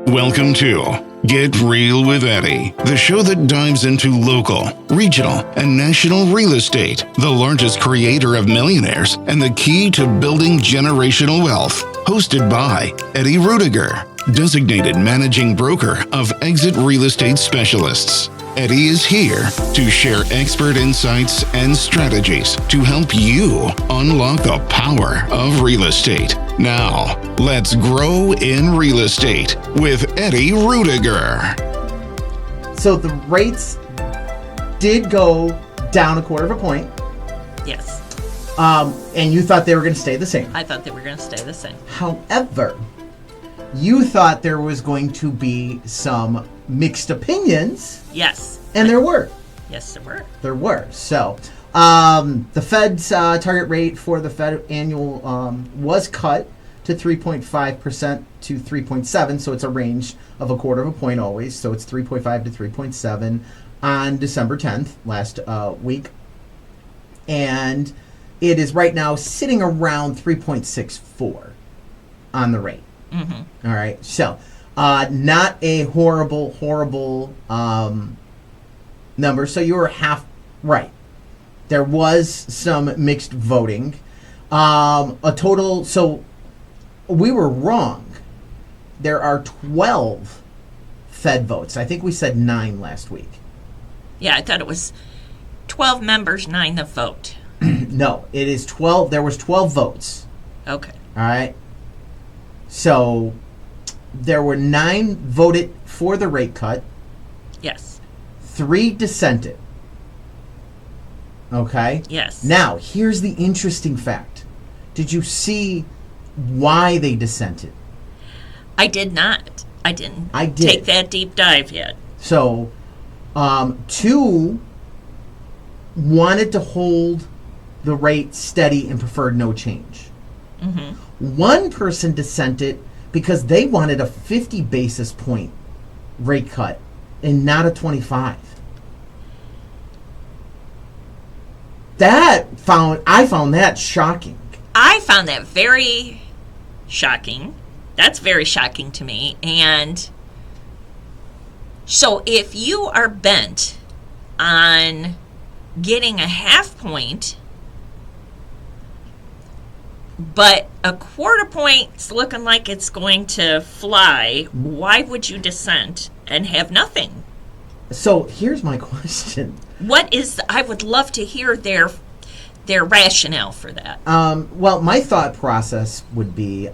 Welcome to Get Real with Eddie, the show that dives into local, regional, and national real estate, the largest creator of millionaires, and the key to building generational wealth. Hosted by Eddie Rudiger, designated managing broker of Exit Real Estate Specialists. Eddie is here to share expert insights and strategies to help you unlock the power of real estate. Now, let's grow in real estate with Eddie Rudiger. So the rates did go down 1/4 point. Yes. And you thought they were going to stay the same. I thought they were going to stay the same. However, you thought there was going to be some mixed opinions. Yes. And there were. Yes, there were. There were. So, the Fed's target rate for the Fed annual was cut to 3.5% to 3.7. So it's a range of 1/4 point always. So it's 3.5 to 3.7 on December 10th, last week. And it is right now sitting around 3.64 on the rate. Mm-hmm. All right. So, not a horrible number. So you were half right. There was some mixed voting. So we were wrong. There are 12 Fed votes. I think we said 9 last week. Yeah, I thought it was 12 members, 9 the vote. No, it is 12. There was 12 votes. Okay. All right. So there were 9 voted for the rate cut. Yes. 3 dissented. Okay? Yes. Now, here's the interesting fact. Did you see why they dissented? I did not. I didn't I did. take that deep dive yet. So, 2 wanted to hold the rate steady and preferred no change. Mm-hmm. 1 person dissented because they wanted a 50 basis point rate cut and not a 25. I found that shocking. I found that very shocking. That's very shocking to me. And so if you are bent on getting a 1/2 point, but 1/4 point's looking like it's going to fly, why would you dissent and have nothing? So here's my question. I would love to hear their rationale for that. Well, my thought process would be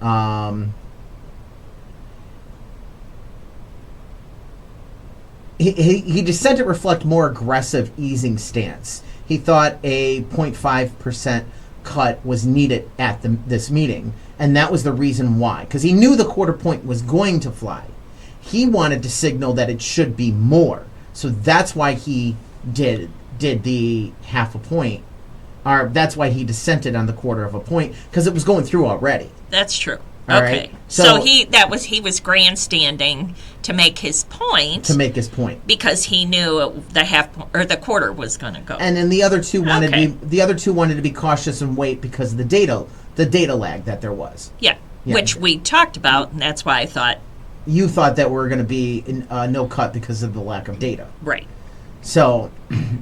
he dissented reflect more aggressive easing stance. He thought a 0.5% cut was needed at this meeting, and that was the reason why, because he knew the 1/4 point was going to fly. He wanted to signal that it should be more, so that's why he did the 1/2 point, or that's why he dissented on the 1/4 point, because it was going through already. That's true. All Okay. right? So he was grandstanding to make his point. Because he knew the 1/4 was going to go. And then the other two wanted to be cautious and wait because of the data lag that there was. Yeah. Which we talked about, and that's why I thought. You thought that we're going to be no cut because of the lack of data. Right. So,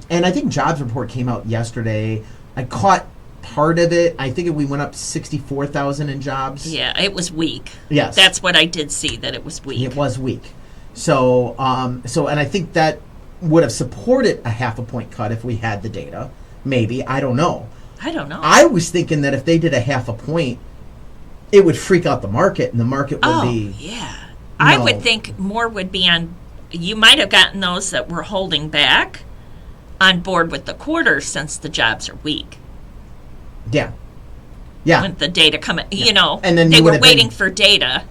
and I think jobs report came out yesterday. I caught part of it. I think we went up 64,000 in jobs. Yeah, it was weak. Yes. That's what I did see, that it was weak. It was weak. So, and I think that would have supported a 1/2 point cut if we had the data. Maybe. I don't know. I was thinking that if they did a 1/2 point, it would freak out the market, and the market would be... yeah. I would think more would be on... You might have gotten those that were holding back on board with the 1/4 since the jobs are weak. Yeah. Yeah. When the data come, Yeah. And then they were waiting for data.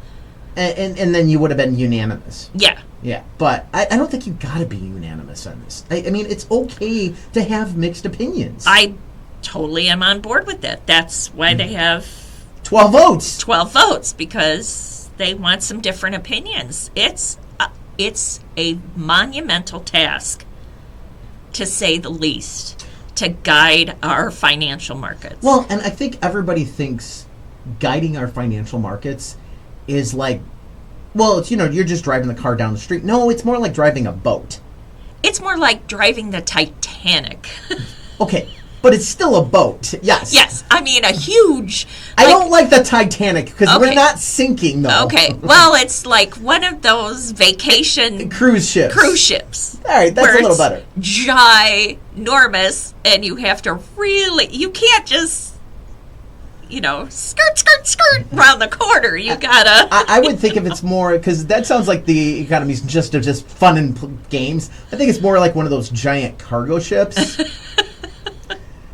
And then you would have been unanimous. Yeah. Yeah. But I don't think you got to be unanimous on this. I mean, it's okay to have mixed opinions. I totally am on board with that. That's why they have 12 votes. 12 votes, because they want some different opinions. It's a monumental task, to say the least, to guide our financial markets. Well, and I think everybody thinks guiding our financial markets is like Well, it's, you're just driving the car down the street. No, it's more like driving a boat. It's more like driving the Titanic. Okay, but it's still a boat. Yes. Yes, I mean a huge. I don't like the Titanic because we're not sinking, though. Okay, well, it's like one of those vacation cruise ships. All right, that's a little better. Ginormous, and you have to you can't just, skirt around the corner. You gotta. I would think if it's more, because that sounds like the economy's just fun and games. I think it's more like one of those giant cargo ships.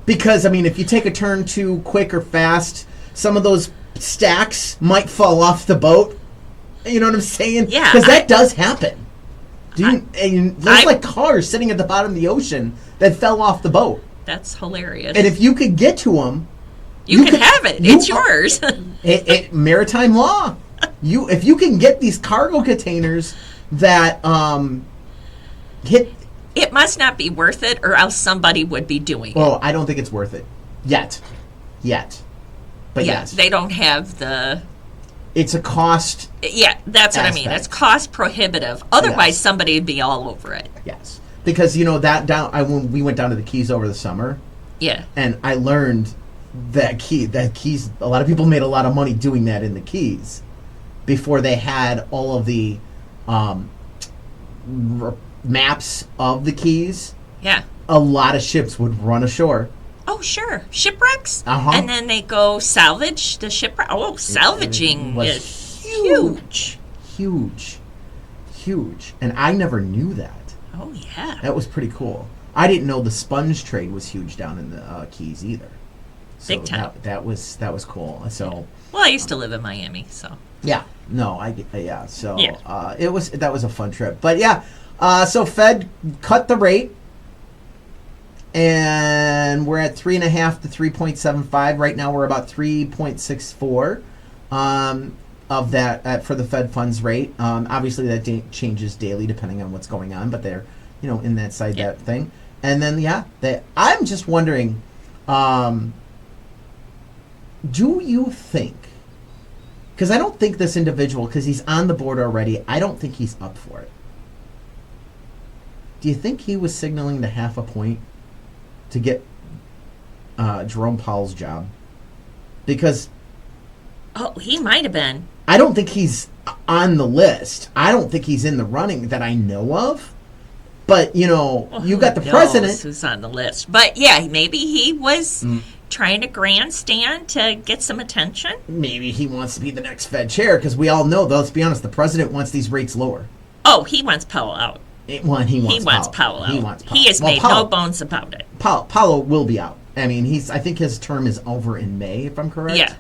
Because, I mean, if you take a turn too quick or fast, some of those stacks might fall off the boat. You know what I'm saying? Yeah. Because that does happen. There's like cars sitting at the bottom of the ocean that fell off the boat. That's hilarious. And if you could get to them... You can have it. It's yours. Maritime law. If you can get these cargo containers that hit... It must not be worth it, or else somebody would be doing it. Well, I don't think it's worth it. Yet. But yeah, yes. They don't have the... It's a cost... Yeah, that's what I mean. It's cost prohibitive. Otherwise, somebody would be all over it. Yes. Because, when we went down to the Keys over the summer... Yeah. And I learned that Keys... A lot of people made a lot of money doing that in the Keys before they had all of the... maps of the Keys. Yeah. A lot of ships would run ashore. Oh, sure. Shipwrecks? Uh-huh. And then they go salvage the shipwreck. Oh, salvaging is huge. Huge. And I never knew that. Oh, yeah. That was pretty cool. I didn't know the sponge trade was huge down in the Keys either. So Big time. That was cool. So. Well, I used to live in Miami, so. Yeah. No, I get. Yeah. So. Yeah. That was a fun trip. But yeah. So Fed cut the rate, and we're at 3.5 to 3.75 right now. We're about 3.64 of that for the Fed funds rate. Obviously, that changes daily depending on what's going on, but they're in that side that thing. And then I'm just wondering, do you think? Because I don't think this individual, because he's on the board already, I don't think he's up for it. Do you think he was signaling the half a point to get Jerome Powell's job? Because... Oh, he might have been. I don't think he's on the list. I don't think he's in the running that I know of. But, you got the president... who's on the list. But, yeah, maybe he was trying to grandstand to get some attention. Maybe he wants to be the next Fed chair, because we all know, though, let's be honest, the president wants these rates lower. Oh, he wants Powell out. He wants Powell out. He has made no bones about it. Powell will be out. I mean, I think his term is over in May, if I'm correct. Yeah.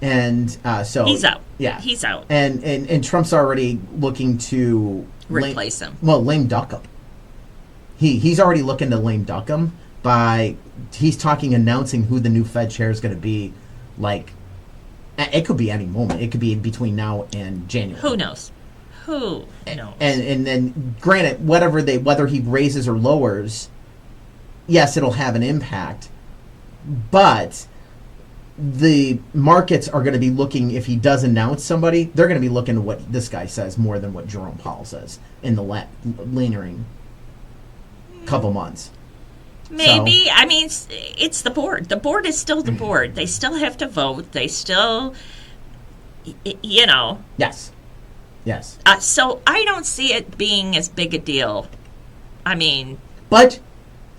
And so he's out. Yeah, he's out. And Trump's already looking to replace him. Well, lame duck him. He's already looking to lame duck him he's announcing who the new Fed chair is going to be. Like, it could be any moment. It could be between now and January. Who knows? Who knows? And then, granted, whether he raises or lowers, yes, it'll have an impact. But the markets are going to be looking, if he does announce somebody, they're going to be looking to what this guy says more than what Jerome Powell says in the lingering couple months. Maybe. So, I mean, it's the board. The board is still the board. They still have to vote. They still, Yes. Yes. So I don't see it being as big a deal. I mean, but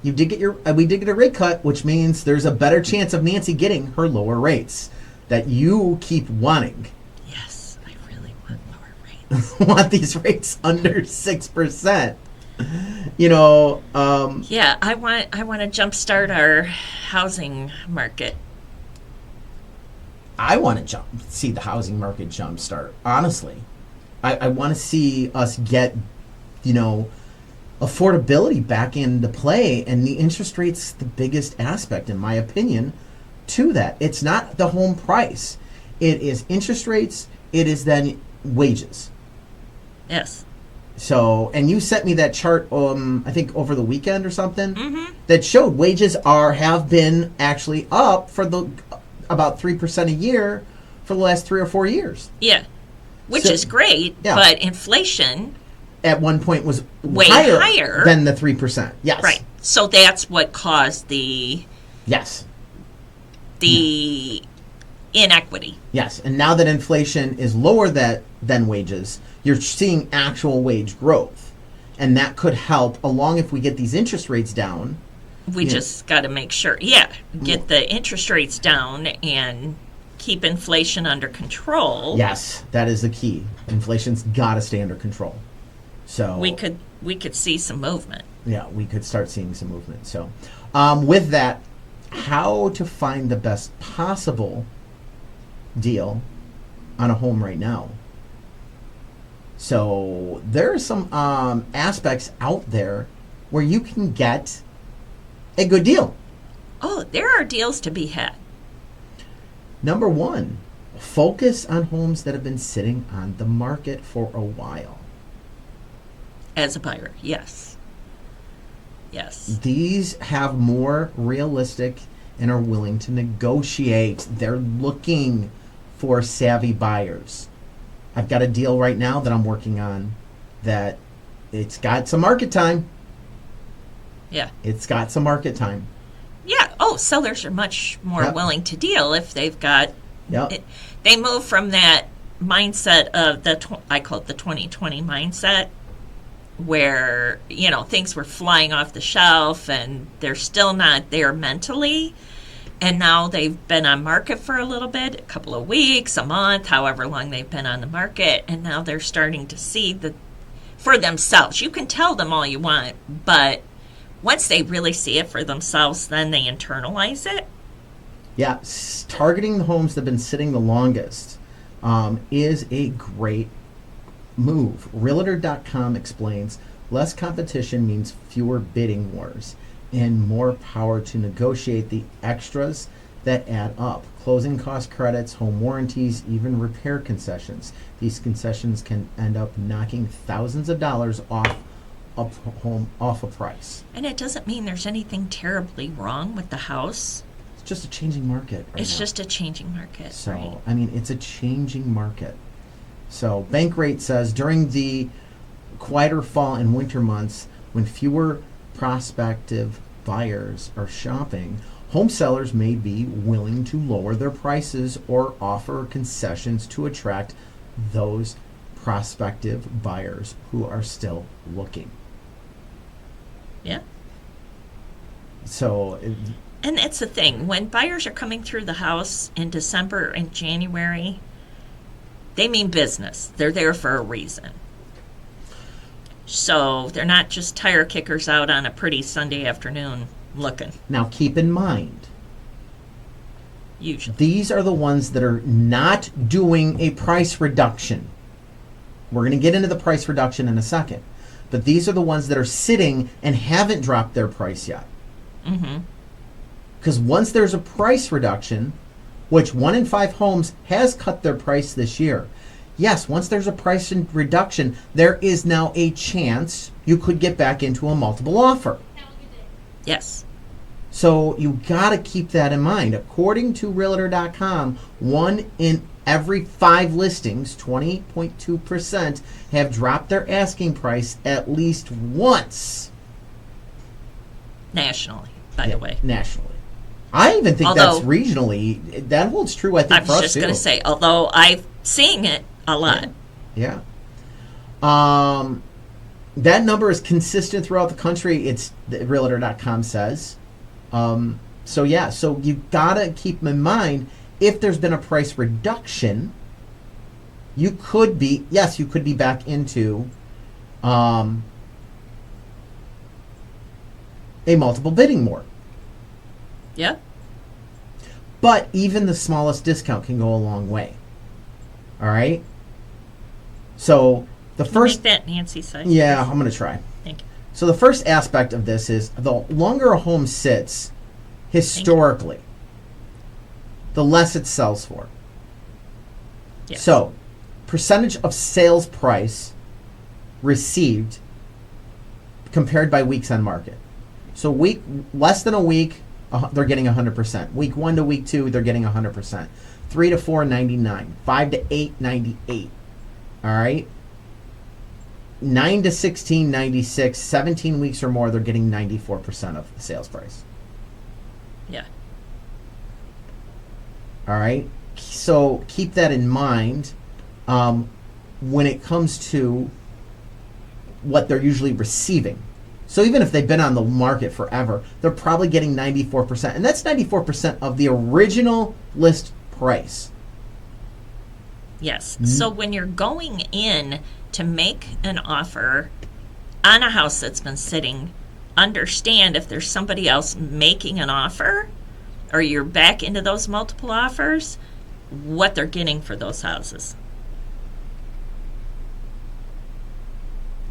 we did get a rate cut, which means there's a better chance of Nancy getting her lower rates that you keep wanting. Yes, I really want lower rates. Want these rates under 6%. Yeah, I want to jumpstart our housing market. I want to see the housing market jumpstart. Honestly. I want to see us get, affordability back into play, and the interest rate's the biggest aspect, in my opinion, to that. It's not the home price. It is interest rates. It is then wages. Yes. So, and you sent me that chart, I think over the weekend or something, that showed wages have been actually up for about 3% a year for the last 3 or 4 years. Yeah. which So- is great, Yeah. but inflation, At one point was Way higher, higher. than the 3%. Yes. right? So that's what caused the Yes. inequity. Yes. And now that inflation is lower than wages, you're seeing actual wage growth. And that could help along if we get these interest rates down. We Yeah. just got to make sure, get the interest rates down and keep inflation under control. Yes, that is the key. Inflation's got to stay under control. So We could see some movement. yeah, we could start seeing some movement. So, with that, how to find the best possible deal on a home right now? So there are some aspects out there where you can get a good deal. Oh, there are deals to be had. Number one, focus on homes that have been sitting on the market for a while. As a buyer, yes. Yes. These have more realistic and are willing to negotiate. They're looking for savvy buyers. I've got a deal right now that I'm working on that it's got some market time. Yeah. It's got some market time. Yeah. Oh, sellers are much more Yep. willing to deal if they've got. Yep. They move from that mindset of I call it the 2020 mindset, where things were flying off the shelf and they're still not there mentally. And now they've been on market for a little bit, a couple of weeks, a month, however long they've been on the market. And now they're starting to see for themselves. You can tell them all you want, but once they really see it for themselves, then they internalize it. Yeah, targeting the homes that have been sitting the longest is a great move. Realtor.com explains less competition means fewer bidding wars and more power to negotiate the extras that add up. Closing cost credits, home warranties, even repair concessions. These concessions can end up knocking thousands of dollars off a price. And it doesn't mean there's anything terribly wrong with the house. It's just a changing market right It's now. just a changing market. So, right? I mean, it's a changing market. So, Bankrate says during the quieter fall and winter months, when fewer prospective buyers are shopping, home sellers may be willing to lower their prices or offer concessions to attract those prospective buyers who are still looking. Yeah. So, And that's the thing. When buyers are coming through the house in December and January, they mean business. They're there for a reason. So they're not just tire kickers out on a pretty Sunday afternoon looking, now keep in mind, usually. these are the ones that are not doing a price reduction. We're going to get into the price reduction in a second. But these are the ones that are sitting and haven't dropped their price yet. Mm-hmm. Because once there's a price reduction, which 1 in 5 homes has cut their price this year, yes, once there's a price reduction, there is now a chance you could get back into a multiple offer. Yes. So you got to keep that in mind. According to Realtor.com, 1 in every 5 listings, 20.2%, have dropped their asking price at least once. Nationally, by the way. Nationally. I even think Although- that's regionally. That holds true, I think, I for was us just too. going to say, although I'm seeing it a lot. Yeah. That number is consistent throughout the country. It's Realtor.com says. So you gotta keep in mind, if there's been a price reduction, you could be back into a multiple bidding war. Yeah. But even the smallest discount can go a long way. All right. So the first, Make that Nancy side. yeah, I'm gonna try. Thank you. So the first aspect of this is the longer a home sits, historically, the less it sells for. Yes. So, percentage of sales price received compared by weeks on market. So less than a week, they're getting 100%. Week 1 to week 2, they're getting 100%. 3 to 4, 99. 5 to 8, 98. All right. 9 to 16, 96, 17 weeks or more, they're getting 94% of the sales price. Yeah. All right. So keep that in mind when it comes to what they're usually receiving. So even if they've been on the market forever, they're probably getting 94%. And that's 94% of the original list price. Yes. So when you're going in to make an offer on a house that's been sitting, understand if there's somebody else making an offer or you're back into those multiple offers, what they're getting for those houses.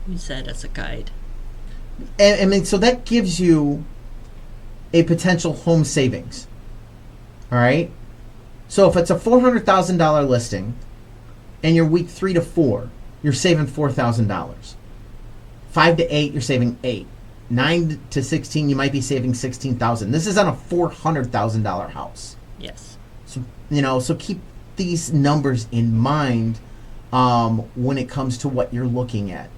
Use that as a guide. And, I mean, so that gives you a potential home savings. All right? So if it's a $400,000 listing and you're week 3 to 4, you're saving $4,000. 5 to 8, you're saving 8. 9 to 16, you might be saving $16,000. This is on a $400,000 house. Yes. So, so keep these numbers in mind when it comes to what you're looking at.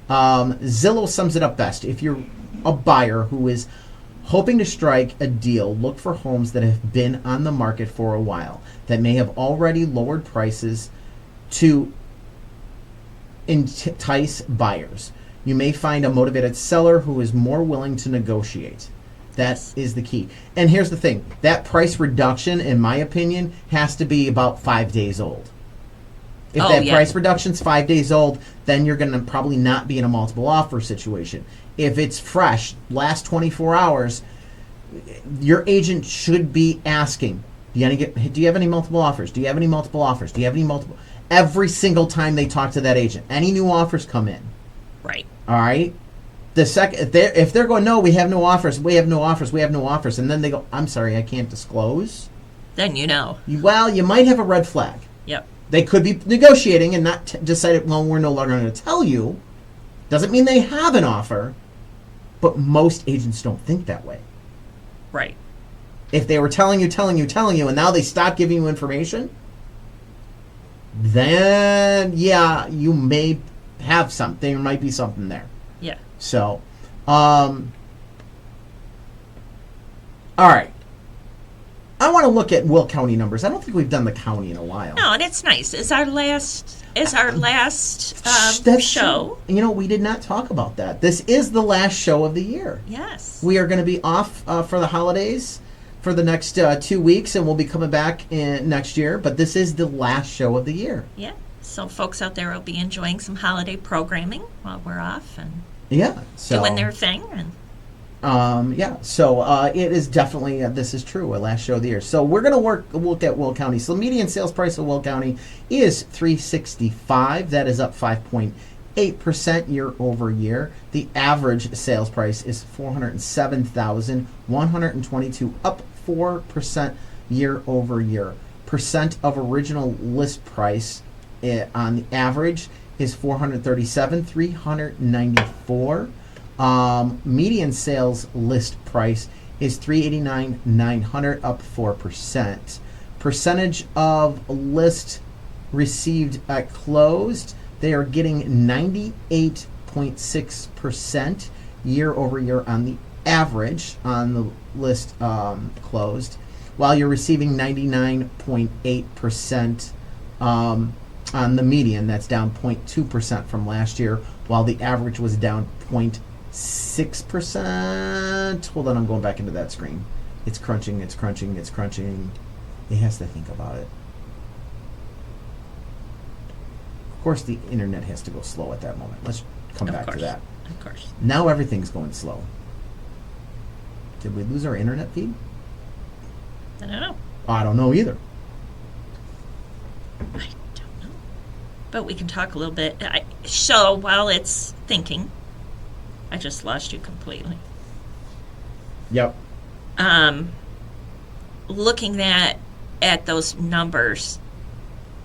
Zillow sums it up best. If you're a buyer who is hoping to strike a deal, look for homes that have been on the market for a while, that may have already lowered prices to entice buyers. You may find a motivated seller who is more willing to negotiate. That is the key. And here's the thing. That price reduction, in my opinion, has to be about 5 days old. If price reduction's 5 days old, then you're going to probably not be in a multiple offer situation. If it's fresh, last 24 hours, your agent should be asking, do you have any multiple offers? Do you have any multiple offers? Do you have any multiple? Every single time they talk to that agent, any new offers come in. Right. All right. The second, if they're going, no, we have no offers, we have no offers, we have no offers, and then they go, I'm sorry, I can't disclose. Then you might have a red flag. Yep. They could be negotiating and not decided, well, we're no longer going to tell you. Doesn't mean they have an offer, but most agents don't think that way. Right. If they were telling you, and now they stop giving you information, then, yeah, you may have something. There might be something there. Yeah. So, all right. I want to look at Will County numbers. I don't think we've done the county in a while. No, and it's nice. It's our last show. We did not talk about that. This is the last show of the year. Yes. We are going to be off for the holidays for the next 2 weeks, and we'll be coming back next year. But this is the last show of the year. Yeah. So folks out there will be enjoying some holiday programming while we're off and so, doing their thing. And So it is definitely, this is true, our last show of the year. So we're going to look at Will County. So the median sales price of Will County is $365. That is up 5.8% year over year. The average sales price is $407,122, up 4% year over year. Percent of original list price on the average is $437,394. Median sales list price is $389,900, up 4%. Percentage of list received at closed, they are getting 98.6% year over year on the average on the list closed, while you're receiving 99.8% on the median. That's down 0.2% from last year, while the average was down 0.6%. Hold on, I'm going back into that screen. It's crunching. It has to think about it. Of course, the internet has to go slow at that moment. Let's come back to that. Of course. Now everything's going slow. Did we lose our internet feed? I don't know. I don't know either. I don't know. But we can talk a little bit. So while it's thinking, I just lost you completely. Yep. Looking at those numbers,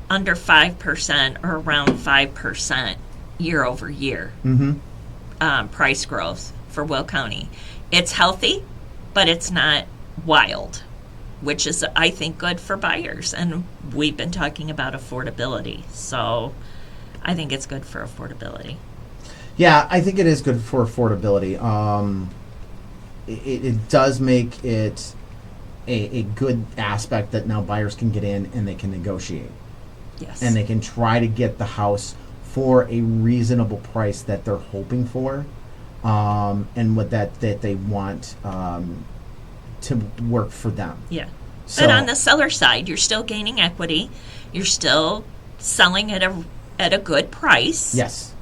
under 5% or around 5% year over year price growth for Will County. It's healthy, but it's not wild, which is, I think, good for buyers. And we've been talking about affordability. So I think it's good for affordability. Yeah, I think it is good for affordability. It does make it a good aspect that now buyers can get in and they can negotiate. Yes. And they can try to get the house for a reasonable price that they're hoping for, and what that they want to work for them. Yeah. So, But on the seller side, you're still gaining equity. You're still selling at a good price. yes,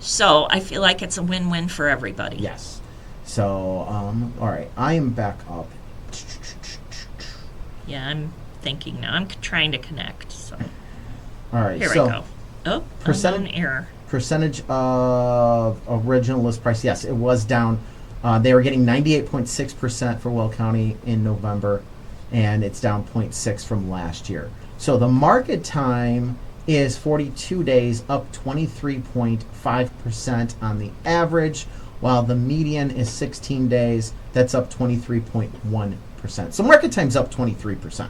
So I feel like it's a win-win for everybody. yes. So, all right, I am back up. Yeah, I'm thinking now. I'm trying to connect. So All right, here so I go. Oh, percentage- unknown error. percentage of original list price. Yes, it was down. They were getting 98.6% for Will County in November, and it's down 0.6 from last year. So the market time is 42 days, up 23.5% on the average, while the median is 16 days. That's up 23.1%. So market time's up 23%.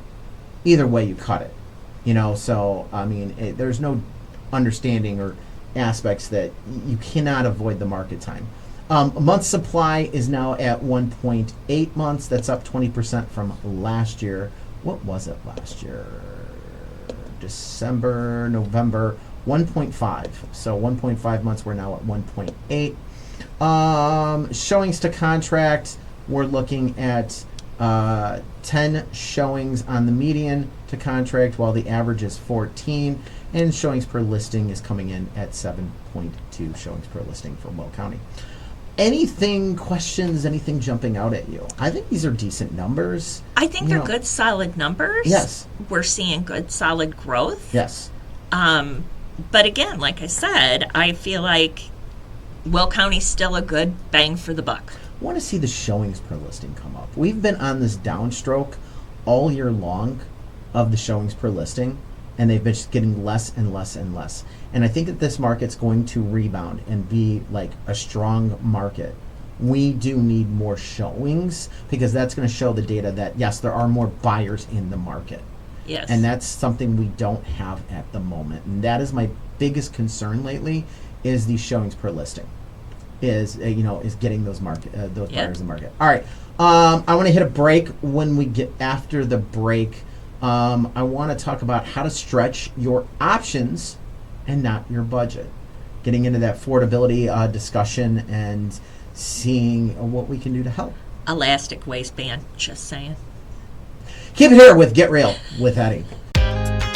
Either way you cut it. So, I mean, there's no understanding or aspects that you cannot avoid the market time. A month supply is now at 1.8 months. That's up 20% from last year. What was it last year? December, November, 1.5. So 1.5 months, we're now at 1.8. Showings to contract, we're looking at 10 showings on the median to contract, while the average is 14. And showings per listing is coming in at 7.2 showings per listing for Will County. Questions, anything jumping out at you? I think these are decent numbers. I think they're good, solid numbers. Yes. We're seeing good, solid growth. Yes. But again, like I said, I feel like Will County's still a good bang for the buck. I want to see the showings per listing come up. We've been on this downstroke all year long of the showings per listing, and they've been just getting less and less and less. And I think that this market's going to rebound and be like a strong market. We do need more showings, because that's going to show the data that, yes, there are more buyers in the market. Yes. And that's something we don't have at the moment. And that is my biggest concern lately, is these showings per listing. Is getting those buyers in the market. All right. I want to hit a break. When we get after the break, I want to talk about how to stretch your options and not your budget. Getting into that affordability discussion and seeing what we can do to help. Elastic waistband, just saying. Keep it here with Get Real with Eddie.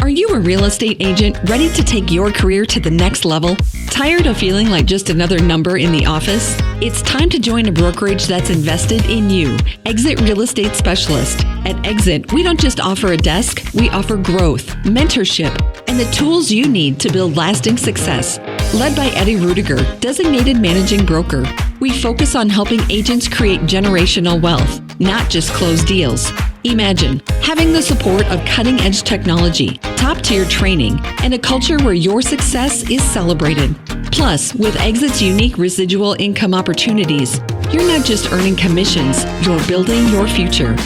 Are you a real estate agent ready to take your career to the next level? Tired of feeling like just another number in the office? It's time to join a brokerage that's invested in you. Exit Real Estate Specialist. At Exit, we don't just offer a desk, we offer growth, mentorship, and the tools you need to build lasting success. Led by Eddie Rudiger, designated managing broker, we focus on helping agents create generational wealth, not just close deals. Imagine having the support of cutting-edge technology, top-tier training, and a culture where your success is celebrated. Plus, with Exit's unique residual income opportunities, you're not just earning commissions, you're building your future.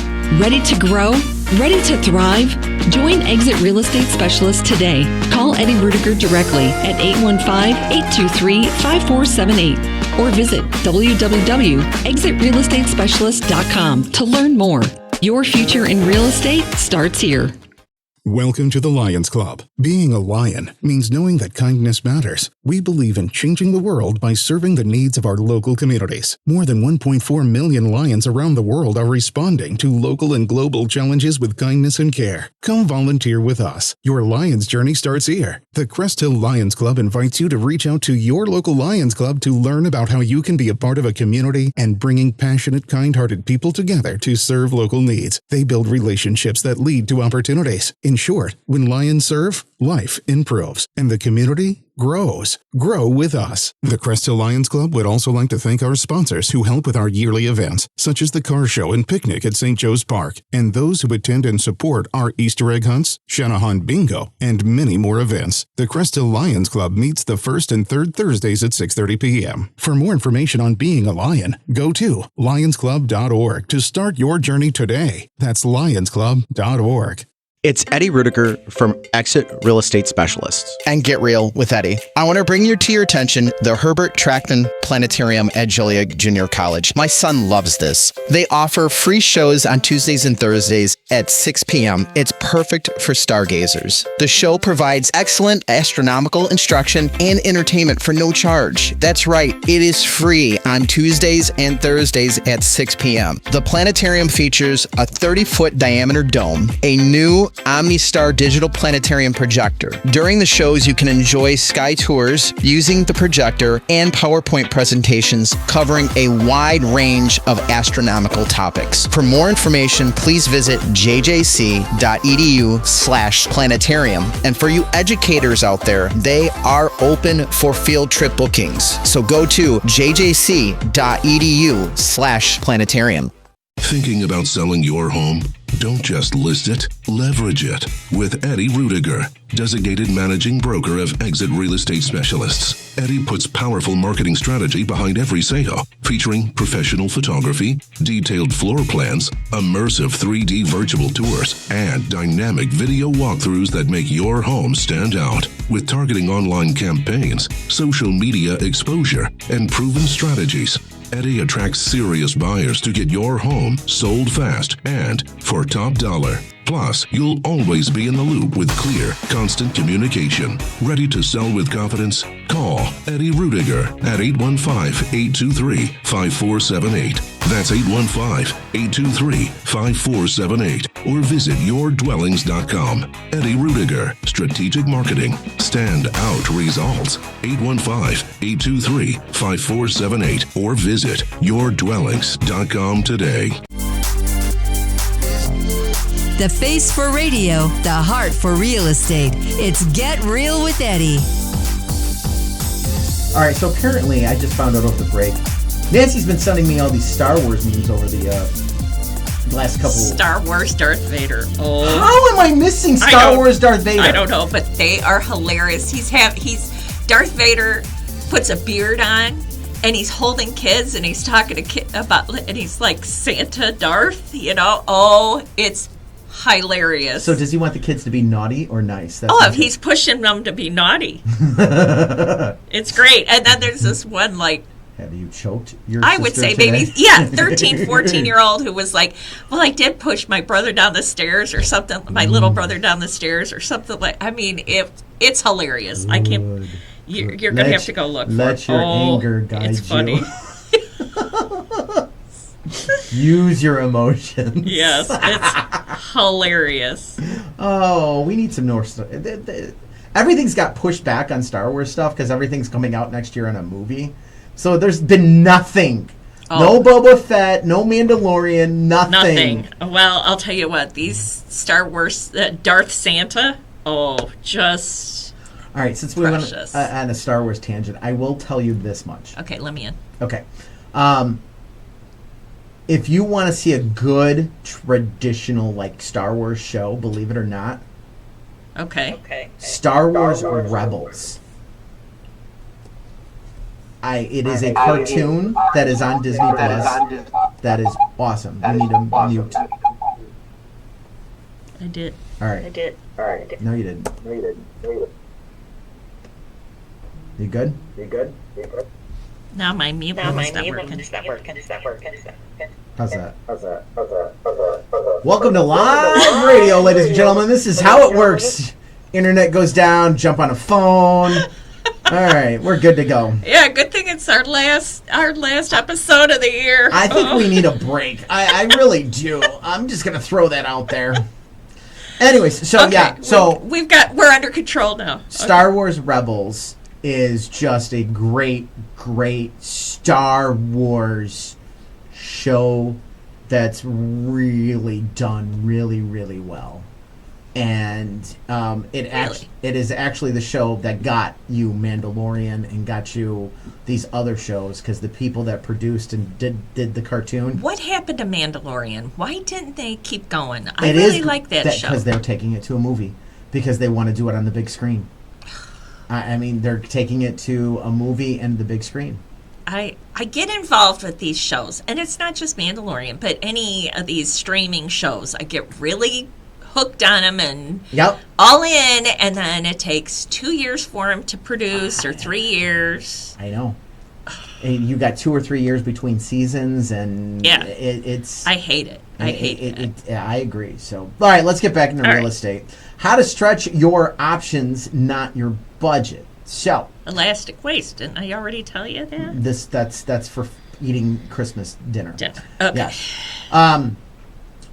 Ready to grow? Ready to thrive? Join Exit Real Estate Specialist today. Call Eddie Rudiger directly at 815-823-5478 or visit www.exitrealestatespecialist.com to learn more. Your future in real estate starts here. Welcome to the Lions Club. Being a lion means knowing that kindness matters. We believe in changing the world by serving the needs of our local communities. More than 1.4 million lions around the world are responding to local and global challenges with kindness and care. Come volunteer with us. Your Lions journey starts here. The Crest Hill Lions Club invites you to reach out to your local Lions Club to learn about how you can be a part of a community and bringing passionate, kind-hearted people together to serve local needs. They build relationships that lead to opportunities. In short, when lions serve, life improves, and the community grows. Grow with us. The Crest Hill Lions Club would also like to thank our sponsors who help with our yearly events, such as the car show and picnic at St. Joe's Park, and those who attend and support our Easter egg hunts, Shanahan Bingo, and many more events. The Crest Hill Lions Club meets the first and third Thursdays at 6:30 p.m. For more information on being a lion, go to lionsclub.org to start your journey today. That's lionsclub.org. It's Eddie Rudiger from Exit Real Estate Specialists. And Get Real with Eddie. I want to bring to your attention the Herbert Trackman Planetarium at Joliet Junior College. My son loves this. They offer free shows on Tuesdays and Thursdays at 6 p.m. It's perfect for stargazers. The show provides excellent astronomical instruction and entertainment for no charge. That's right, it is free on Tuesdays and Thursdays at 6 p.m. The planetarium features a 30-foot diameter dome, a new OmniStar digital planetarium projector. During the shows, you can enjoy sky tours using the projector and PowerPoint presentations covering a wide range of astronomical topics. For more information, please visit jjc.edu/planetarium. And for you educators out there, they are open for field trip bookings. So go to jjc.edu/planetarium. Thinking about selling your home? Don't just list it, leverage it with Eddie Rudiger, designated managing broker of Exit Real Estate Specialists. Eddie puts powerful marketing strategy behind every sale, featuring professional photography, detailed floor plans, immersive 3D virtual tours, and dynamic video walkthroughs that make your home stand out. With targeting online campaigns, social media exposure, and proven strategies, Eddie attracts serious buyers to get your home sold fast and for top dollar. Plus, you'll always be in the loop with clear, constant communication. Ready to sell with confidence? Call Eddie Rudiger at 815-823-5478. That's 815-823-5478. Or visit yourdwellings.com. Eddie Rudiger, Strategic Marketing. Stand out results. 815-823-5478. Or visit yourdwellings.com today. The face for radio, the heart for real estate. It's Get Real with Eddie. All right, so apparently, I just found out over the break, Nancy's been sending me all these Star Wars memes over the last couple. Star Wars Darth Vader. Oh, how am I missing Star Wars Darth Vader? I don't know, but they are hilarious. He's Darth Vader puts a beard on, and he's holding kids, and he's talking to and he's like Santa Darth. Oh, it's hilarious. So does he want the kids to be naughty or nice? He's pushing them to be naughty. It's great. And then there's this one, like, have you choked your I would say today? maybe, 13, 14-year-old who was like, well, I did push my brother down the stairs or something, my little brother down the stairs or something like, I mean, it's hilarious. Good. I can't, you're going to have to go look for it. Let your anger guide it's funny. Use your emotions. Yes, it's hilarious. Oh, we need some more stuff. Everything's got pushed back on Star Wars stuff because everything's coming out next year on a movie. So there's been nothing. No Boba Fett, no Mandalorian, nothing. Well, I'll tell you what, these Star Wars, Darth Santa, just all right, since we went on a Star Wars tangent, I will tell you this much. Okay, let me in. Okay. If you want to see a good traditional like Star Wars show, believe it or not, Star Wars Rebels. It is a cartoon that is on Disney Plus. That is awesome. You need to mute. I did. All right. No, you didn't. You good? Now my mute button is not working. How's that? Welcome to live radio, ladies and gentlemen. This is how it works. Internet goes down, jump on a phone. All right, we're good to go. Yeah, good thing it's our last episode of the year. I think we need a break. I really do. I'm just gonna throw that out there. Anyways, so we're under control now. Star Wars Rebels is just a great Star Wars show that's really done really well. And it is actually the show that got you Mandalorian and got you these other shows because the people that produced and did the cartoon. What happened to Mandalorian? Why didn't they keep going? I really like that show. Because they're taking it to a movie because they want to do it on the big screen. I mean, they're taking it to a movie and the big screen. I get involved with these shows, and it's not just Mandalorian, but any of these streaming shows. I get really hooked on them and Yep. all in, and then it takes 2 years for them to produce or 3 years. I know. And you got 2 or 3 years between seasons, and Yeah. it's. I hate it. I hate it. Yeah, I agree. So, all right, let's get back into All real right. estate. How to stretch your options, not your budget. So, Elastic waist. Didn't I already tell you that? that's for eating Christmas dinner. Okay. Yes.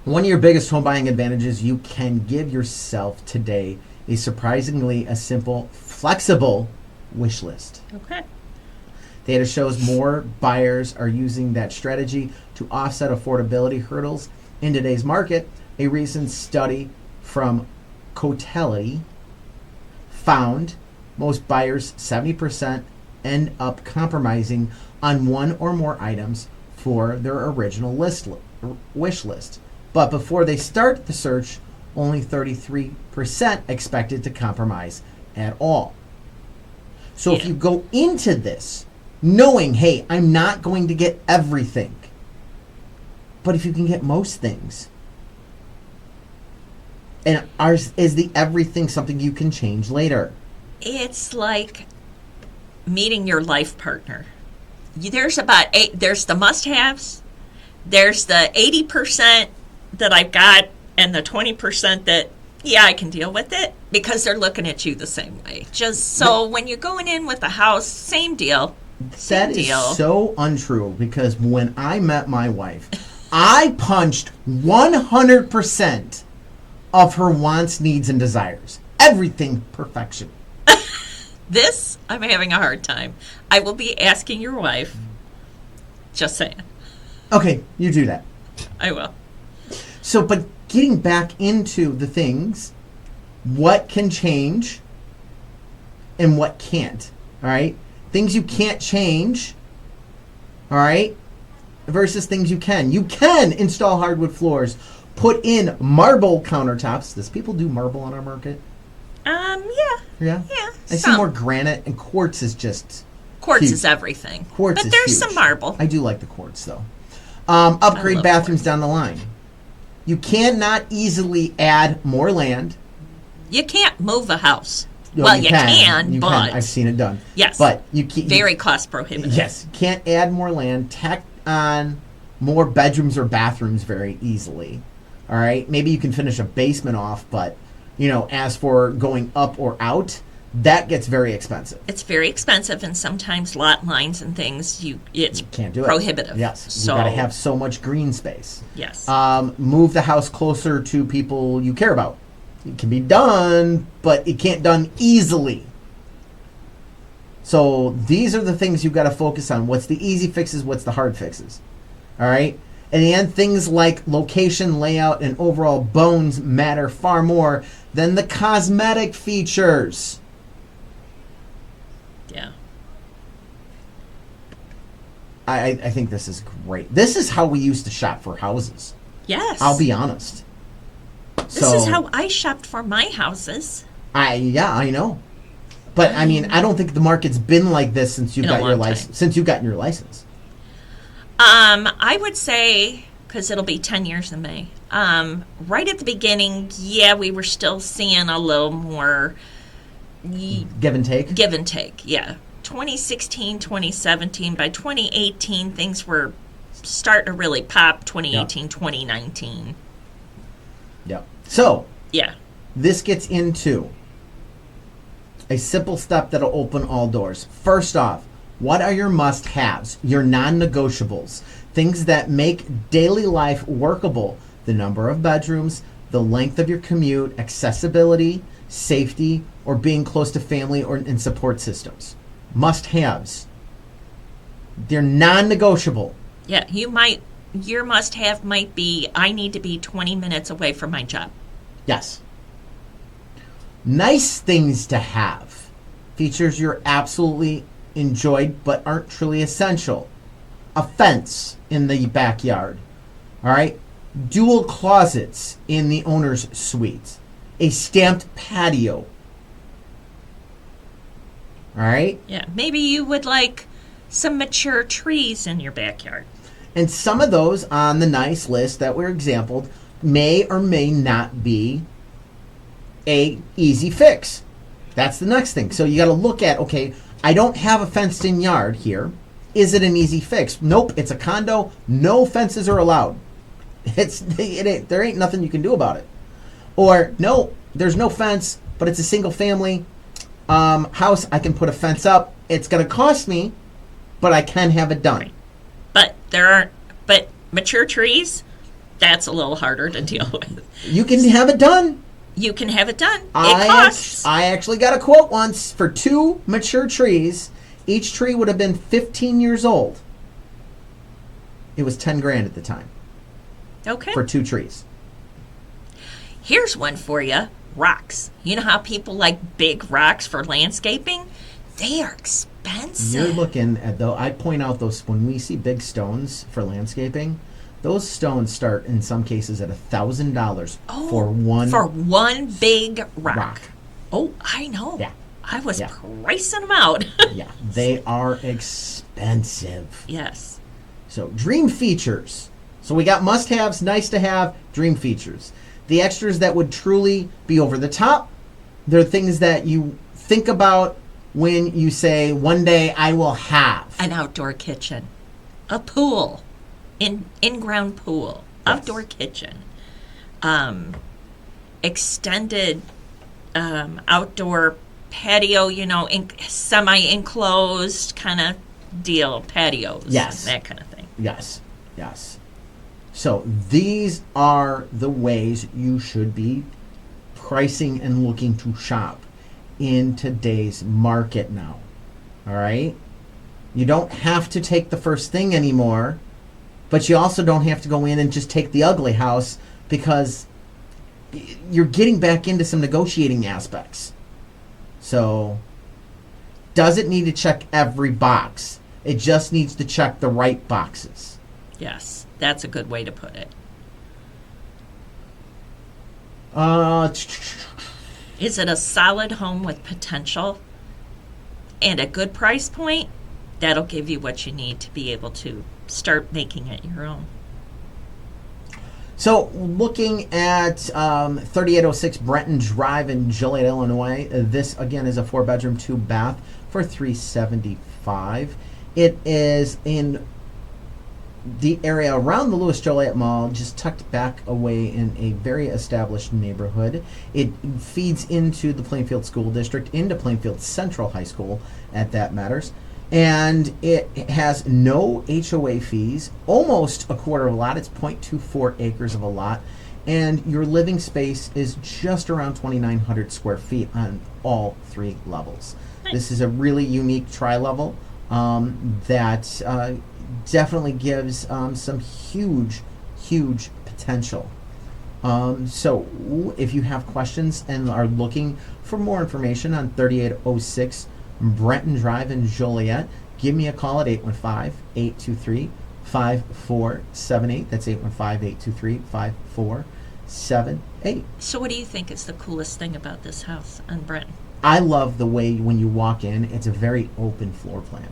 One of your biggest home buying advantages, you can give yourself today a surprisingly simple, flexible wish list. Okay. Data shows more buyers are using that strategy to offset affordability hurdles in today's market. A recent study from Cotelli found most buyers, 70%, end up compromising on one or more items for their original wish list. But before they start the search, only 33% expected to compromise at all. So if Yeah. you go into this knowing, hey, I'm not going to get everything, but if you can get most things, and is the everything something you can change later? It's like meeting your life partner. There's about there's the must-haves, there's the 80% that I've got, and the 20% that, yeah, I can deal with it, because they're looking at you the same way. Just so when you're going in with a house, same deal. That is so untrue, because when I met my wife, I punched 100% of her wants, needs, and desires. Everything perfection. This, I'm having a hard time. I will be asking your wife. Just saying. Okay, you do that. I will. So, but getting back into the things, what can change and what can't, all right? Things you can't change, all right, versus things you can. You can install hardwood floors, put in marble countertops. Does people do marble on our market? Yeah. Yeah? Yeah, I see some. more granite, and quartz is just Quartz huge. is everything. Quartz but is there's huge. some marble. I do like the quartz, though. Upgrade love bathrooms quartz. down the line. You cannot easily add more land. You can't move a house. No, well, you can, You but can. I've seen it done. Yes. But you can't. very cost prohibitive. Yes. Can't add more land. Tack on more bedrooms or bathrooms very easily. All right. Maybe you can finish a basement off, but, as for going up or out, that gets very expensive. It's very expensive, and sometimes lot lines and things, it's Can't do it. prohibitive. Yes. So, You got to have so much green space. yes. Move the house closer to people you care about. It can be done, but it can't done easily. So these are the things you've got to focus on. What's the easy fixes? What's the hard fixes? All right? In the end, things like location, layout, and overall bones matter far more than the cosmetic features. Yeah. I think this is great. This is how we used to shop for houses. Yes. I'll be honest. This is how I shopped for my houses. I know. But I mean, I don't think the market's been like this since you In a got your long license. time. Since you got your license. I would say, because it'll be 10 years in May, right at the beginning, yeah, we were still seeing a little more Give and take. give and take, yeah. 2016, 2017, by 2018, things were starting to really pop. 2018, 2019. Yep. So Yeah. this gets into a simple step that'll open all doors. First off, what are your must-haves, your non-negotiables, things that make daily life workable? The number of bedrooms, the length of your commute, accessibility, safety, or being close to family and support systems. Must-haves. They're non-negotiable. Yeah, your must-have might be, I need to be 20 minutes away from my job. Yes. Nice things to have. Features you're absolutely enjoyed but aren't truly essential. A fence in the backyard. All right? Dual closets in the owner's suite. A stamped patio. All right? Yeah, maybe you would like some mature trees in your backyard. And some of those on the nice list that were exampled may or may not be a easy fix. That's the next thing. So you got to look at, okay, I don't have a fenced-in yard here. Is it an easy fix? Nope, it's a condo. No fences are allowed. There ain't nothing you can do about it. Or, no, there's no fence, but it's a single-family house. I can put a fence up. It's going to cost me, but I can have it done. But mature trees, that's a little harder to deal with. You can have it done. You can have it done. It costs. I actually got a quote once for 2 mature trees. Each tree would have been 15 years old. It was $10,000 at the time. Okay. For 2 trees. Here's one for you. Rocks. You know how people like big rocks for landscaping? They are expensive. You're looking at, though, I point out those, when we see big stones for landscaping, those stones start in some cases at $1,000 for one big rock. Oh, I know. Yeah. I was pricing them out. Yeah, they are expensive. Yes. So, dream features. So we got must-haves, nice-to-have, dream features. The extras that would truly be over the top, they're things that you think about when you say, one day I will have. An outdoor kitchen. A pool. In-ground pool. Yes. Outdoor kitchen. Extended outdoor patio, semi-enclosed kind of deal. Patios. Yes. That kind of thing. Yes. Yes. So these are the ways you should be pricing and looking to shop in today's market now. All right? You don't have to take the first thing anymore, but you also don't have to go in and just take the ugly house, because you're getting back into some negotiating aspects. So, does it need to check every box? It just needs to check the right boxes. Yes, that's a good way to put it. Is it a solid home with potential and a good price point? That'll give you what you need to be able to start making it your own. So, looking at 3806 Brenton Drive in Joliet, Illinois, this again is a 4-bedroom, 2-bath for $375. It is in the area around the Louis Joliet Mall, just tucked back away in a very established neighborhood. It feeds into the Plainfield School District, into Plainfield Central High School, at that matters. And it has no HOA fees, almost a quarter of a lot. It's 0.24 acres of a lot. And your living space is just around 2,900 square feet on all 3 levels. Nice. This is a really unique tri-level that definitely gives some huge potential. So if you have questions and are looking for more information on 3806 Brenton Drive in Joliet, give me a call at 815-823-5478. That's 815-823-5478. So what do you think is the coolest thing about this house on Brenton? I love the way when you walk in, it's a very open floor plan.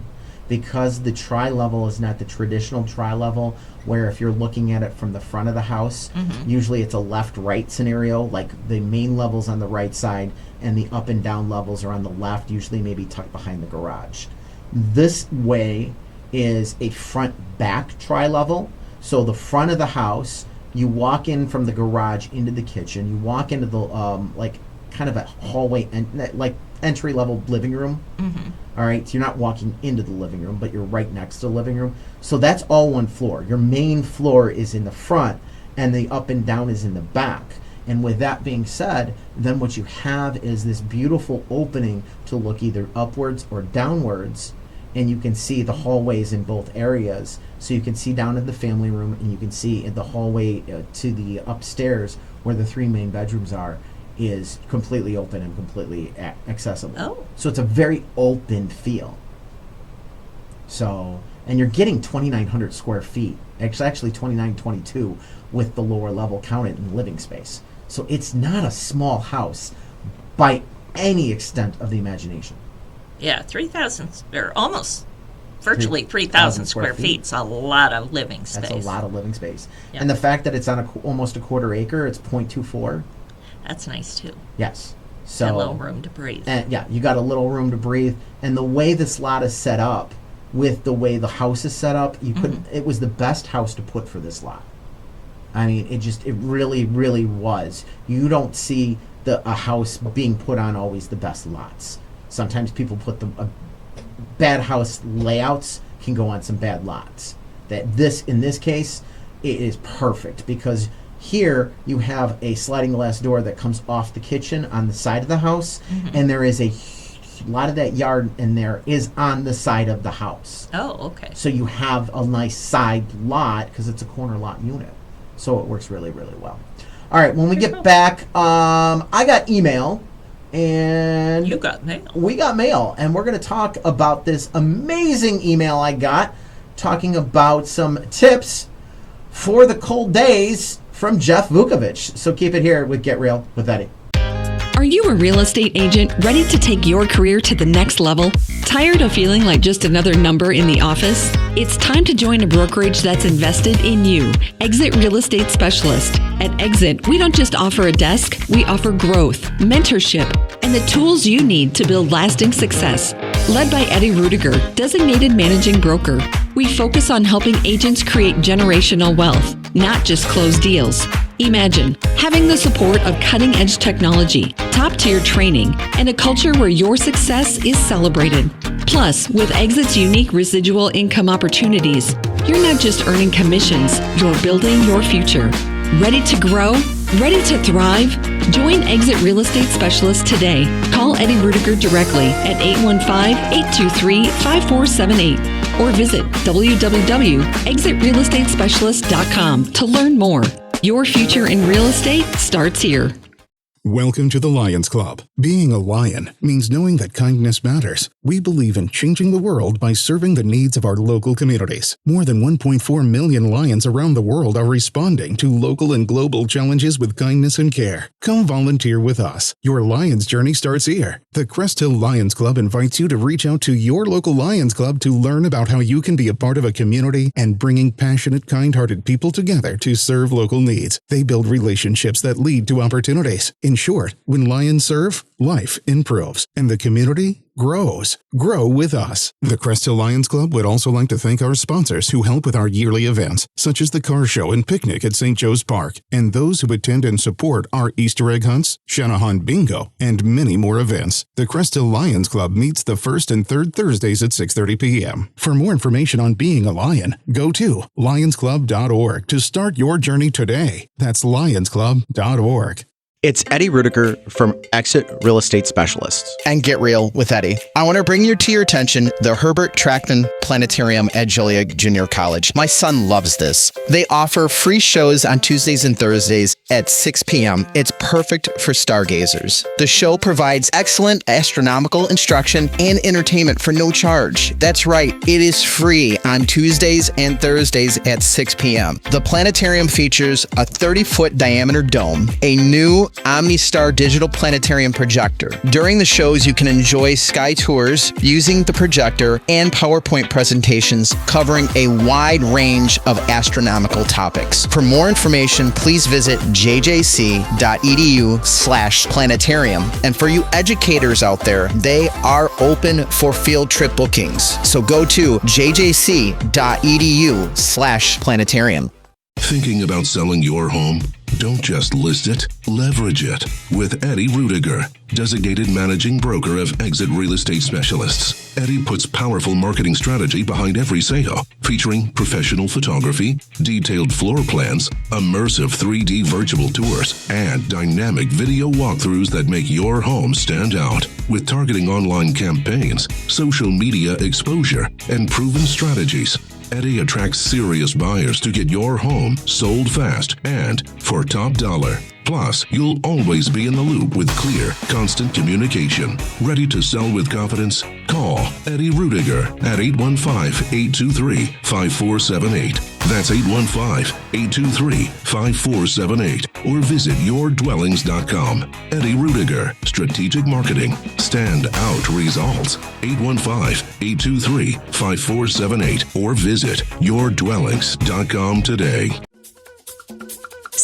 Because the tri-level is not the traditional tri-level, where if you're looking at it from the front of the house, usually it's a left-right scenario, like the main level's on the right side and the up and down levels are on the left, usually maybe tucked behind the garage. This way is a front-back tri-level. So the front of the house, you walk in from the garage into the kitchen, you walk into the like kind of a hallway and like entry-level living room. All right, so you're not walking into the living room, but you're right next to the living room. So that's all one floor. Your main floor is in the front, and the up and down is in the back. And with that being said, then what you have is this beautiful opening to look either upwards or downwards, and you can see the hallways in both areas. So you can see down in the family room, and you can see in the hallway to the upstairs where the 3 main bedrooms are, is completely open and completely accessible. Oh. So it's a very open feel. So, and you're getting 2,900 square feet. It's actually 2,922 with the lower level counted in living space. So it's not a small house by any extent of the imagination. Yeah, 3,000, or almost virtually 3,000 square feet. It's a lot of living space. That's a lot of living space. Yeah. And the fact that it's on almost a quarter acre, it's 0.24. That's nice too. Yes. A So little room to breathe. And yeah, you got a little room to breathe. And the way this lot is set up, with the way the house is set up, you couldn't. It was the best house to put for this lot. I mean, it really, really was. You don't see a house being put on always the best lots. Sometimes people put bad house layouts can go on some bad lots. In this case, it is perfect because here you have a sliding glass door that comes off the kitchen on the side of the house, and there is a lot of that yard in there is on the side of the house. Oh, okay. So you have a nice side lot because it's a corner lot unit. So it works really, really well. All right, when we get back, I got email. And you got mail. We got mail, and we're going to talk about this amazing email I got talking about some tips for the cold days from Jeff Vukovich. So keep it here with Get Real with Eddie. Are you a real estate agent ready to take your career to the next level? Tired of feeling like just another number in the office? It's time to join a brokerage that's invested in you. Exit Real Estate Specialist. At Exit, we don't just offer a desk, we offer growth, mentorship, and the tools you need to build lasting success. Led by Eddie Rudiger, designated managing broker, we focus on helping agents create generational wealth, not just close deals. Imagine having the support of cutting-edge technology, top-tier training, and a culture where your success is celebrated. Plus, with Exit's unique residual income opportunities, you're not just earning commissions, you're building your future. Ready to grow? Ready to thrive? Join Exit Real Estate Specialist today. Call Eddie Rudiger directly at 815-823-5478 or visit www.exitrealestatespecialist.com to learn more. Your future in real estate starts here. Welcome to the Lions Club. Being a lion means knowing that kindness matters. We believe in changing the world by serving the needs of our local communities. More than 1.4 million lions around the world are responding to local and global challenges with kindness and care. Come volunteer with us. Your Lions journey starts here. The Crest Hill Lions Club invites you to reach out to your local Lions Club to learn about how you can be a part of a community and bringing passionate, kind-hearted people together to serve local needs. They build relationships that lead to opportunities. In short, when lions serve, life improves, and the community grows. Grow with us. The Crest Hill Lions Club would also like to thank our sponsors who help with our yearly events, such as the car show and picnic at St. Joe's Park, and those who attend and support our Easter egg hunts, Shanahan Bingo, and many more events. The Crest Hill Lions Club meets the first and third Thursdays at 6:30 p.m. For more information on being a lion, go to lionsclub.org to start your journey today. That's lionsclub.org. It's Eddie Rudiger from Exit Real Estate Specialists. And Get Real with Eddie. I want to bring to your attention the Herbert Trackman Planetarium at Joliet Junior College. My son loves this. They offer free shows on Tuesdays and Thursdays at 6 p.m. It's perfect for stargazers. The show provides excellent astronomical instruction and entertainment for no charge. That's right, it is free on Tuesdays and Thursdays at 6 p.m. The planetarium features a 30-foot diameter dome, a new OmniStar digital planetarium projector. During the shows, you can enjoy sky tours using the projector and PowerPoint presentations covering a wide range of astronomical topics. For more information, please visit jjc.edu/planetarium. And for you educators out there, they are open for field trip bookings. So go to jjc.edu/planetarium. Thinking about selling your home? Don't just list it, leverage it with Eddie Rudiger, designated managing broker of Exit Real Estate Specialists. Eddie puts powerful marketing strategy behind every sale, featuring professional photography, detailed floor plans, immersive 3D virtual tours, and dynamic video walkthroughs that make your home stand out. With targeting online campaigns, social media exposure, and proven strategies, Eddie attracts serious buyers to get your home sold fast and for top dollar. Plus, you'll always be in the loop with clear, constant communication. Ready to sell with confidence? Call Eddie Rudiger at 815-823-5478. That's 815-823-5478. Or visit yourdwellings.com. Eddie Rudiger, Strategic Marketing. Stand out results. 815-823-5478. Or visit yourdwellings.com today.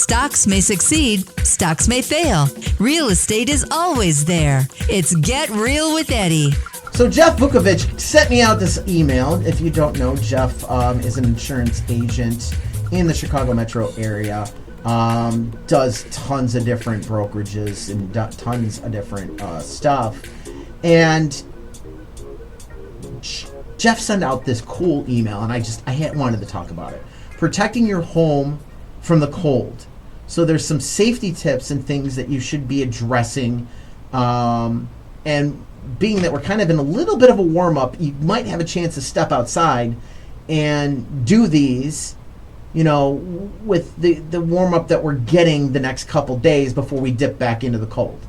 Stocks may succeed, stocks may fail. Real estate is always there. It's Get Real with Eddie. So Jeff Vukovich sent me out this email. If you don't know, Jeff is an insurance agent in the Chicago metro area. Does tons of different brokerages and tons of different stuff. And Jeff sent out this cool email, and I wanted to talk about it. Protecting your home from the cold. So there's some safety tips and things that you should be addressing. And being that we're kind of in a little bit of a warm-up, you might have a chance to step outside and do these, with the warm-up that we're getting the next couple days before we dip back into the cold.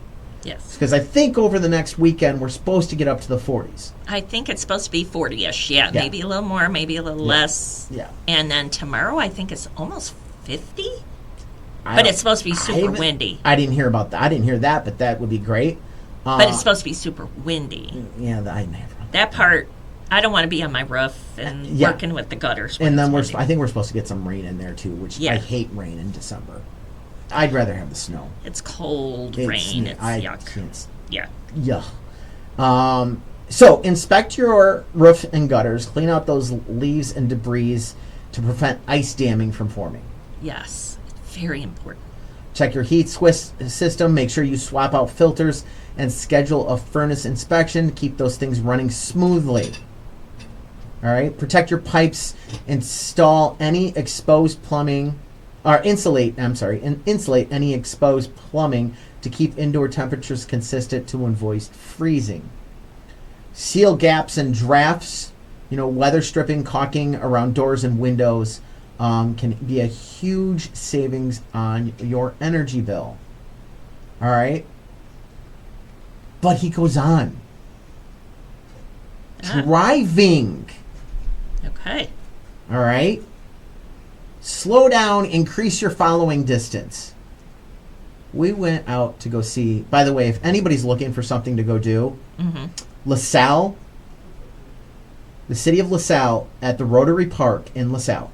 Yes. Because I think over the next weekend, we're supposed to get up to the 40s. I think it's supposed to be 40-ish. Yeah, maybe a little more, maybe a little less. Yeah. And then tomorrow, I think it's almost 50. But it's supposed to be super windy. I didn't hear about that. I didn't hear that, but that would be great. But it's supposed to be super windy. Yeah, I never. That part, I don't want to be on my roof and working with the gutters. And then I think we're supposed to get some rain in there too, which I hate rain in December. I'd rather have the snow. It's cold rain. It's yuck. Yeah. So inspect your roof and gutters. Clean out those leaves and debris to prevent ice damming from forming. Yes, very important. Check your heat system. Make sure you swap out filters and schedule a furnace inspection to keep those things running smoothly. All right. Protect your pipes. Install any exposed plumbing, or insulate any exposed plumbing to keep indoor temperatures consistent to avoid freezing. Seal gaps and drafts. Weather stripping, caulking around doors and windows can be a huge savings on your energy bill. All right. But he goes on. Driving. Okay. All right. Slow down, increase your following distance. We went out to go see, by the way, if anybody's looking for something to go do, LaSalle, the city of LaSalle at the Rotary Park in LaSalle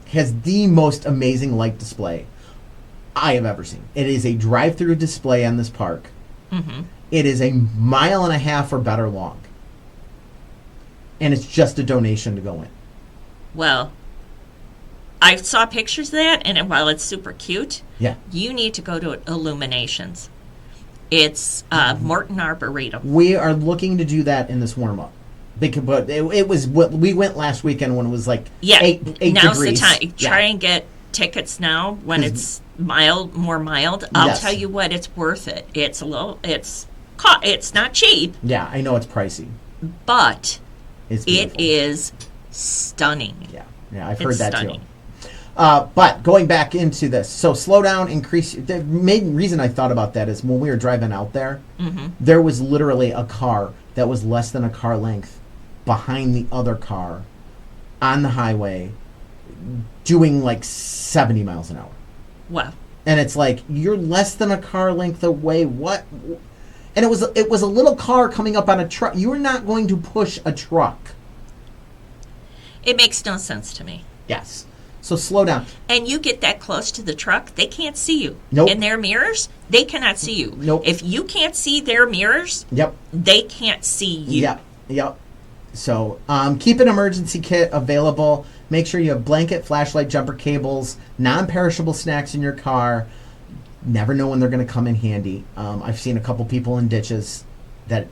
has the most amazing light display I have ever seen. It is a drive-through display on this park. It is 1.5 miles or better long. And it's just a donation to go in. Well, I saw pictures of that, and while it's super cute, you need to go to Illuminations. It's Morton Arboretum. We are looking to do that in this warm-up. But it was we went last weekend when it was like 8 now's degrees. The time. Try and get tickets now when it's more mild. I'll tell you what, it's worth it. It's it's not cheap. Yeah, I know it's pricey, but it is stunning. Yeah, I've heard that too. But going back into this, so slow down, increase. The main reason I thought about that is when we were driving out there, there was literally a car that was less than a car length behind the other car on the highway doing like 70 miles an hour. Wow. And it's like, you're less than a car length away. What? And it was a little car coming up on a truck. You are not going to push a truck. It makes no sense to me. Yes. So slow down. And you get that close to the truck, they can't see you. Nope. In their mirrors, they cannot see you. Nope. If you can't see their mirrors, they can't see you. Yep. So keep an emergency kit available. Make sure you have blanket, flashlight, jumper cables, non-perishable snacks in your car. Never know when they're going to come in handy. I've seen a couple people in ditches that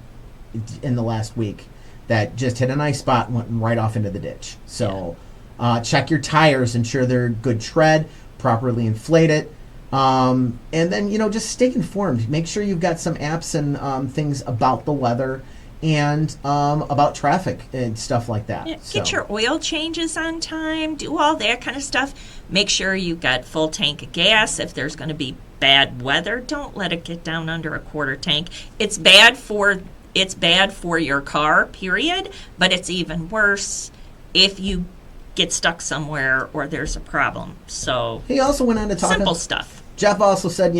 in the last week that just hit a nice spot and went right off into the ditch. So check your tires, ensure they're good tread, properly inflated. And then, just stay informed. Make sure you've got some apps and things about the weather and about traffic and stuff like that. Yeah, get your oil changes on time, do all that kind of stuff. Make sure you've got full tank of gas. If there's going to be bad weather, don't let it get down under a quarter tank. It's bad for your car, period, but it's even worse if you get stuck somewhere or there's a problem. So he also went on to talk simple stuff. Jeff also said,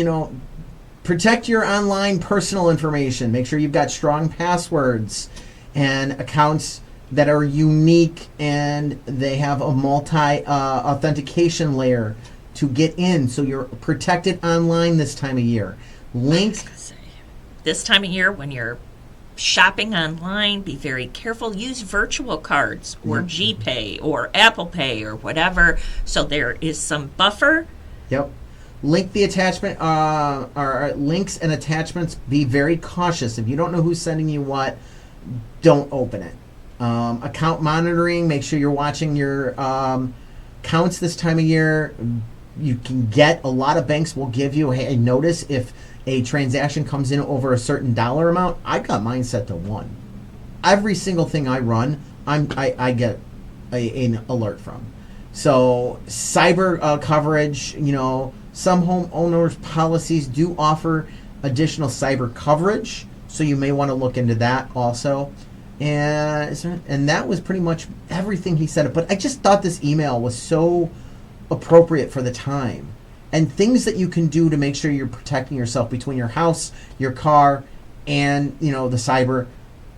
protect your online personal information. Make sure you've got strong passwords and accounts that are unique and they have a multi authentication layer to get in so you're protected online this time of year. Link. This time of year when you're shopping online, be very careful. Use virtual cards or GPay or Apple Pay or whatever, so there is some buffer. Yep. Link the attachment, or links and attachments. Be very cautious. If you don't know who's sending you what, don't open it. Account monitoring. Make sure you're watching your counts this time of year. You can get, a lot of banks will give you a notice if a transaction comes in over a certain dollar amount. I've got mine set to 1. Every single thing I run, I get an alert from. So cyber coverage, some homeowners policies do offer additional cyber coverage, so you may want to look into that also. And that was pretty much everything he said. But I just thought this email was so appropriate for the time. And things that you can do to make sure you're protecting yourself between your house, your car, and the cyber.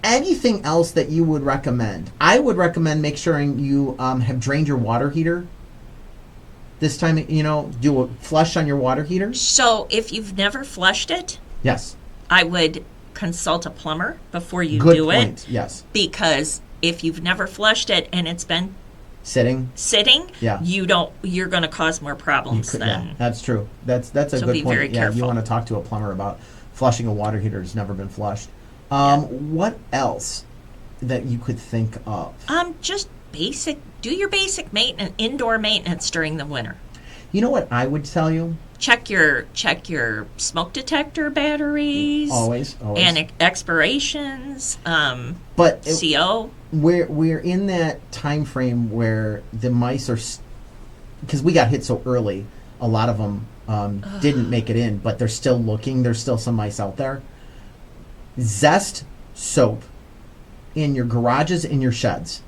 Anything else that you would recommend? I would recommend make sure you have drained your water heater. This time, do a flush on your water heater. So if you've never flushed it, yes, I would consult a plumber before you Good do point. it. Yes, because if you've never flushed it and it's been sitting, yeah, you're going to cause more problems then. Yeah, that's true. That's a So good be point. very Yeah, careful. you want to talk to a plumber about flushing a water heater that's never been flushed. What else that you could think of? Just basic. Do your basic maintenance, indoor maintenance during the winter. You know what I would tell you? Check your smoke detector batteries. Always. And expirations. But CO. We're in that time frame where the mice are, because we got hit so early. A lot of them didn't make it in, but they're still looking. There's still some mice out there. Zest soap in your garages, in your sheds.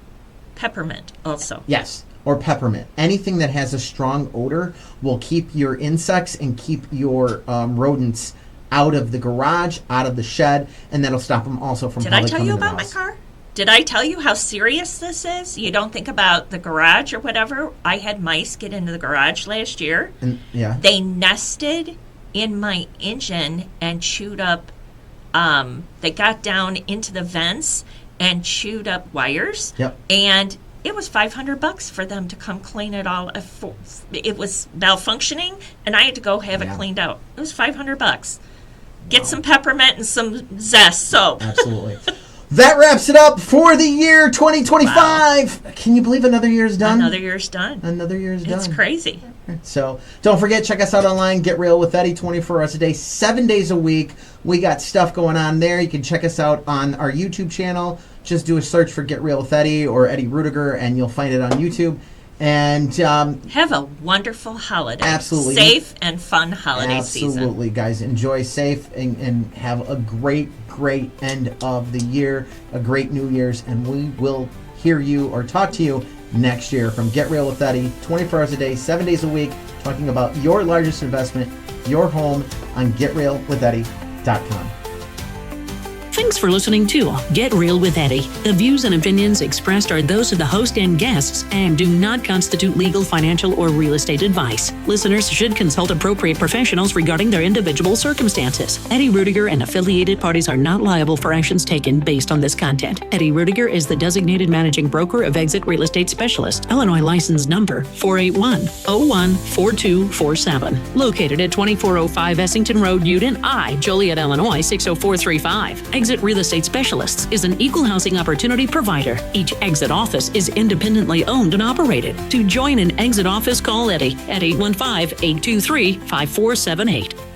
Peppermint also. Yes, or peppermint. Anything that has a strong odor will keep your insects and keep your rodents out of the garage, out of the shed, and that'll stop them also from Did I probably tell you coming to the about my house. car? Did I tell you how serious this is? You don't think about the garage or whatever. I had mice get into the garage last year. And, yeah. They nested in my engine and chewed up. They got down into the vents and chewed up wires. Yep. And it was $500 for them to come clean it all. It was malfunctioning, and I had to go have it cleaned out. It was $500. Get some peppermint and some Zest soap. Absolutely. That wraps it up for the year 2025. Wow. Can you believe another year's done? Another year's done. It's crazy. So don't forget, check us out online, Get Real with Eddie, 24 hours a day, 7 days a week. We got stuff going on there. You can check us out on our YouTube channel. Just do a search for Get Real with Eddie or Eddie Rudiger, and you'll find it on YouTube. And have a wonderful holiday. Absolutely. Safe and fun holiday season. Absolutely, guys. Enjoy safe and have a great end of the year, a great New Year's, and we will hear you or talk to you next year from Get Real with Eddie, 24 hours a day, 7 days a week, talking about your largest investment, your home, on GetRealWithEddie.com. Thanks for listening to Get Real with Eddie. The views and opinions expressed are those of the host and guests and do not constitute legal, financial, or real estate advice. Listeners should consult appropriate professionals regarding their individual circumstances. Eddie Rudiger and affiliated parties are not liable for actions taken based on this content. Eddie Rudiger is the designated managing broker of Exit Real Estate Specialist, Illinois license number 481-014247. Located at 2405 Essington Road, Uden, Joliet, Illinois 60435. Exit Real Estate Specialists is an equal housing opportunity provider. Each Exit office is independently owned and operated. To join an Exit office, call Eddie at 815-823-5478.